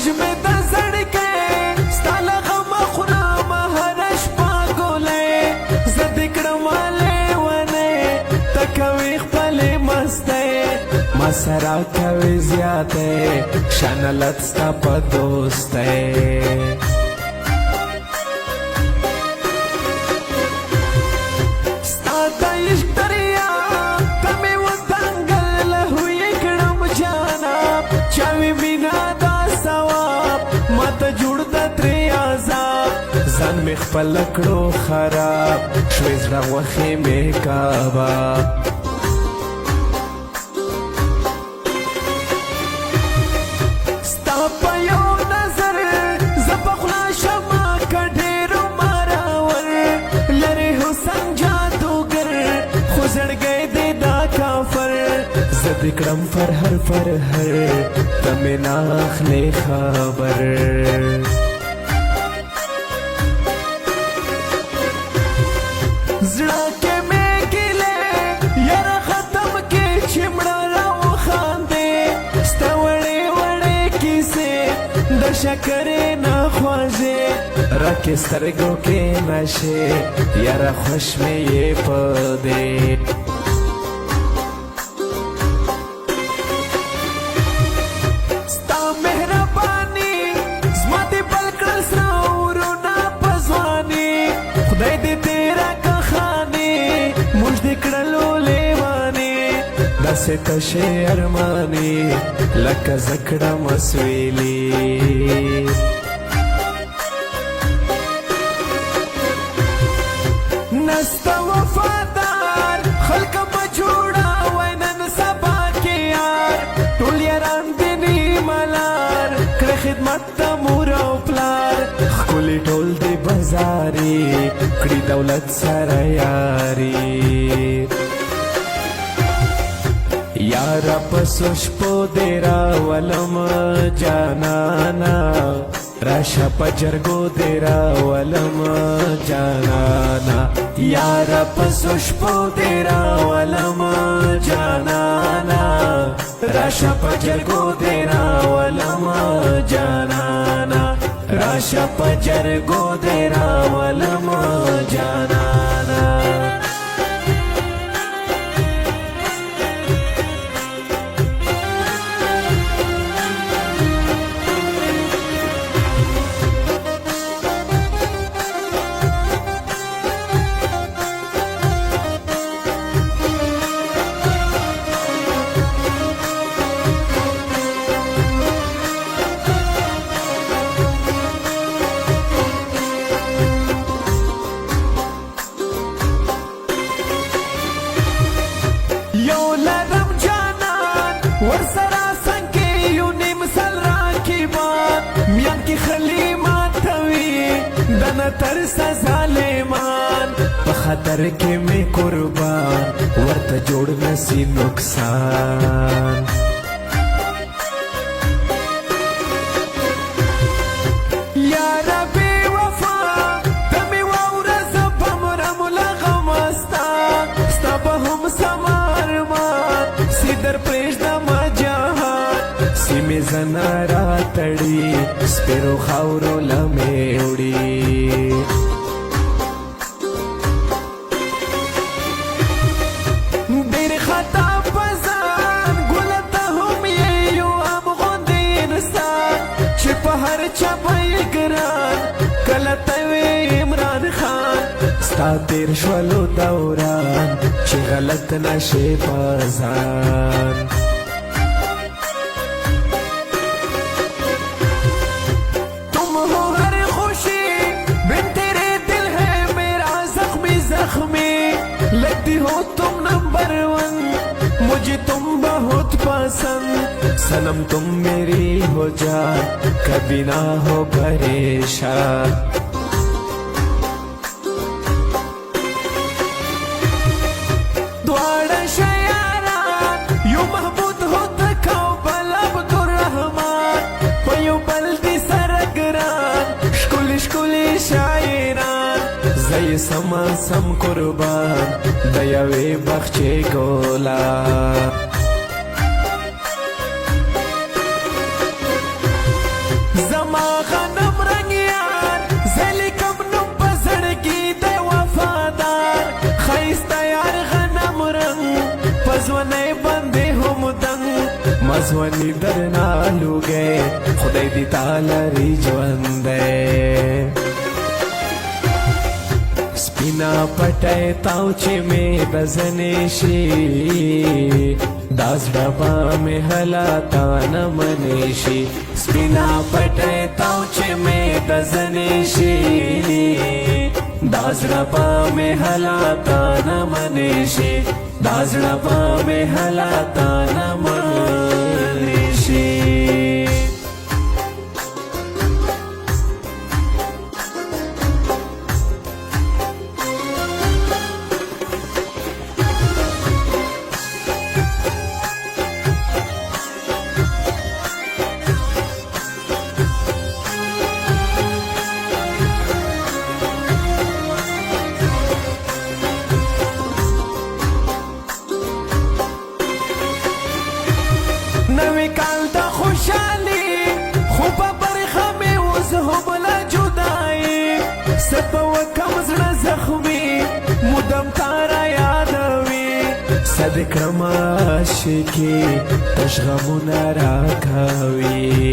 وژمې د زړګي ستا له غمه خورم هره شپه ګولۍ زه دې کړم لیونۍ ته کوې خپلې مستۍ ما سره کوې زیاتۍ شانلت ستا په دوستۍ ستا د عشق دریاب ته مې وتنګل لهویې کړم جانا چاوي مینا دا ثواب ما ته جوړ د ترې عذاب ځان مې خپل کړو خراب شوې زړه غوښې مې کباب ستا په یو نظر زه په خوله شمه که ډېر مرور لرې حسن جادوګر خو زړګی دې دا کافر زه دې کړم فرهر فرهر ته مې نه اخلې خبر زړه کې مې ګیلې یاره ختم کې چې مړه راوخاندې ستا وړې وړې کیسې د شکرې نه خوږې راکې سترګو کې نشې یاره خوش مې یې په دې ستا مهرباني زما دې بل کړل سره ورونه په ځواني خدای دې تېره کښاني موږ دې کړلو لیواني داسې تشې ارماني لکه زه کړم سویلي نسته وفادار خلکه په جوړوی نن سبا کې یار ټول یاران دې نیمه لار کړه خدمت د مور او پلار ښکلي ټول دې بازاري کړي دولت سره یاري یاره په شپو دې راولم جانانا راشه په جرګو دې راولم جانانا یاره په شپو دې راولم جانانا راشه په جرګو دې راولم جانانا راشه په جرګو دې راولم جانانا ورسره څنګه یو نیم سل راکبان میان کې خلی ماتوي دنه ترسه ظالمان په خطر کې مې قربان ورته جوړ نسی نقصان یاره بې وفا ته مې واوره زه په مرم لغمه ستا ستا به هم سما ارمان سی در پرېږدم سیمې زنه راتړي سپېرو خاورو لمې وړي ډېر خطا په ځان ګله ته هم یې یو افغاندې انسان چې په هر چا به یې ګران کله ته وې عمران خان ستا تېر شولو دوران چې غلط نشې په ځان लगती हो तुम नंबर वन मुझे तुम बहुत पसंद सनम तुम मेरी हो जा कभी ना हो परेशान द्वारा शयारा यू महबूद हो तकाओ बल अब्दुर्रहमान पयो बल्दी सरगरान शकुली शकुली शायरान زی سما سم قربان د یوې بخچې ګولا غنم رنگ یار زلی کم نم پزړګي د وفادار خیسته یار غنم رنگ پزونه باندې هم دنګ مزونی درنا لوګې خدای دې تعالی ری ژوند سپینا پټه تاو چې مې بزنې شي داس ډبا مې حلاتا نه منې شي سپینا پټه تاو چې مې بزنې شي داس ډبا مې حلاتا نه منې شي داس ډبا مې حلاتا نه منې شي نوی کال دا خوشحالی خوبا برخه میں اوز هملا جدائی سپا وکم زړه زخمی مدام تارا یادوی صدق رماشی کی تشغمونا راکاوی